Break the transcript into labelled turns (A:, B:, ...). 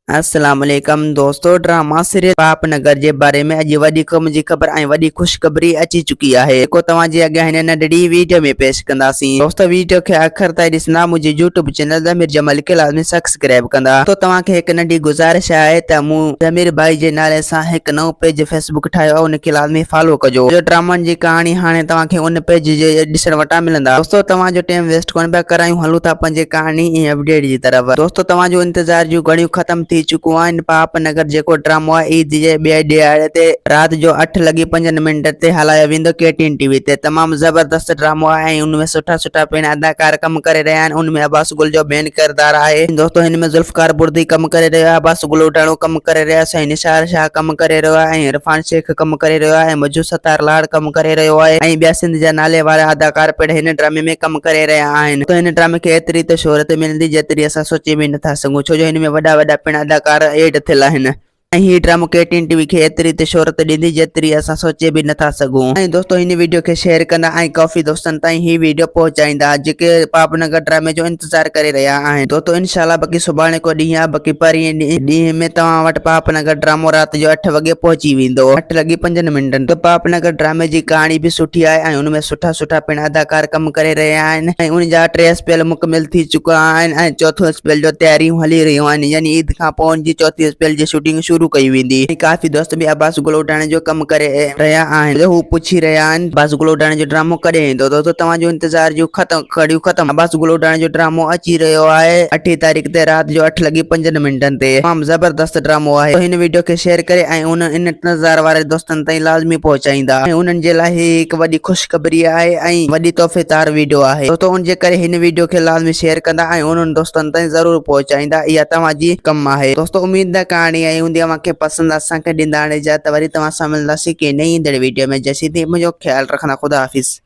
A: अस्सलाम वालेकुम दोस्तों। ड्रामा सीरियल पापनगर जे बारे में अॼु वॾी क़ौम जी ख़बर ऐं वॾी ख़ुशख़बरी अची चुकी आहे, जेको तव्हां जे अॻियां हिन नंढड़ी वीडियो में पेश कंदासीं। दोस्तों वीडियो खे आख़िर ताईं ॾिसंदा मुंहिंजे यूट्यूब चैनल ज़मीर जमल खे लाज़मी सब्सक्राइब कंदा। तो तव्हांखे हिकु नंढी गुज़ारिश आहे त मूं ज़मीर भाई जे नाले सां हिकु नओं पेज फेसबुक ठाहियो आहे, उनखे लाज़मी फॉलो कजो। जो ड्रामनि जी कहाणी हाणे तव्हांखे उन पेज जे ॾिसण वटां मिलंदा। दोस्तों तव्हांजो टाइम वेस्ट कोन पिया करायूं, हलूं था पंहिंजे कहाणी ऐं अपडेट जी तरफ़। दोस्तों तव्हांजो इंतज़ार जूं घड़ियूं ख़त्म थी चुकियूं आहिनि। पापनगर जेको ड्रामो आहे ईद जे ॿिए ॾियारे ते राति जो 8:05 ते हलायो वेंदो KTN TV ते। तमामु ज़बरदस्त ड्रामो आहे ऐं उनमें सुठा सुठा पिण अदाकार कम करे रहिया आहिनि। उनमें अब्बास गुल जो मेन किरदार आहे। दोस्तों हिन में ज़ुल्फ़कार बुर्दी कम करे रहियो आहे, अब्बास गुल उटाणो कम करे रहिया आहे, निसार शाह कम करे रहियो आहे, इरफान शेख कम करे रहियो आहे, मजू सतार लाड़ कम करे रहियो आहे ऐं ॿिया सिंध जा नाले वारा अदाकार पिण हिन ड्रामे में कम करे रहिया आहिनि। तो हिन ड्रामे खे एतिरी त शोहरत मिलंदी जेतिरी असां सोचे बि नथा सघूं, छो जो हिन में वॾा वॾा पिण अदाकार एड थियल आहिनि। ही ड्रामो KTN TV खे एतिरी त शोहरत ॾींदी जेतिरी असां सोचे बि नथा सघूं। ऐं दोस्तों हिन वीडियो खे शेयर कंदा ऐं काफ़ी दोस्तनि ताईं ही वीडियो पहुचाईंदा जेके पापनगर ड्रामे जो इंतज़ार करे रहिया आहिनि। दोस्तों इंशाल्लाह बाक़ी सुभाणे को ॾींहुं आहे, बाक़ी परीं ॾींहं में तव्हां वटि पापनगर ड्रामो राति जो 8 वॻे पहुची वेंदो, 8:05। तो पापनगर ड्रामे जी कहाणी बि सुठी आहे ऐं उनमें सुठा सुठा पिण अदाकार कम करे रहिया आहिनि ऐं उन जा 3 स्पेल मुकमिल थी चुका आहिनि ऐं चौथो स्पेल जो तयारियूं हली रहियूं आहिनि, यानी ईद खां पोइ जी चौथी स्पेल जी शूटिंग शुरू कई वेंदी। काफ़ी दोस्त भी अब्बास गुल उटाणे जो कम करे रहिया आहिनि। हू पुछी रहिया आहिनि अब्बास गुल उटाणे जो ड्रामो कॾहिं ईंदो। दोस्तों तव्हांजो इंतज़ार जो घड़ियूं ख़त्म। अब्बास गुल उटाणे जो ड्रामो अची रहियो आहे 8 तारीख़ ते राति जो 8:05 ते। तमामु ज़बरदस्त ड्रामो आहे। तो हिन वीडियो खे शेयर करे ऐं इन इंतज़ार वारे दोस्तनि ताईं लाज़मी पहुचाईंदा ऐं उन्हनि जे लाइ हिकु वॾी ख़ुशख़बरी आहे ऐं वॾी तोहफ़ेदार वीडियो आहे। दोस्तों उन जे करे हिन वीडियो खे लाज़मी शेयर कंदा ऐं उन्हनि दोस्तनि ताईं ज़रूर पहुचाईंदा। इहा तव्हांजी कम आहे। दोस्तों उम्मीद आहे कहाणी आई हूंदी अव्हांखे पसंद। असांखे ॾींदा हाणे इजाज़त, वरी तव्हां सां मिलंदासीं के नई ईंदड़ वीडियो में। जैसी थी मुझे ख्याल रखना। खुदा हाफिज़।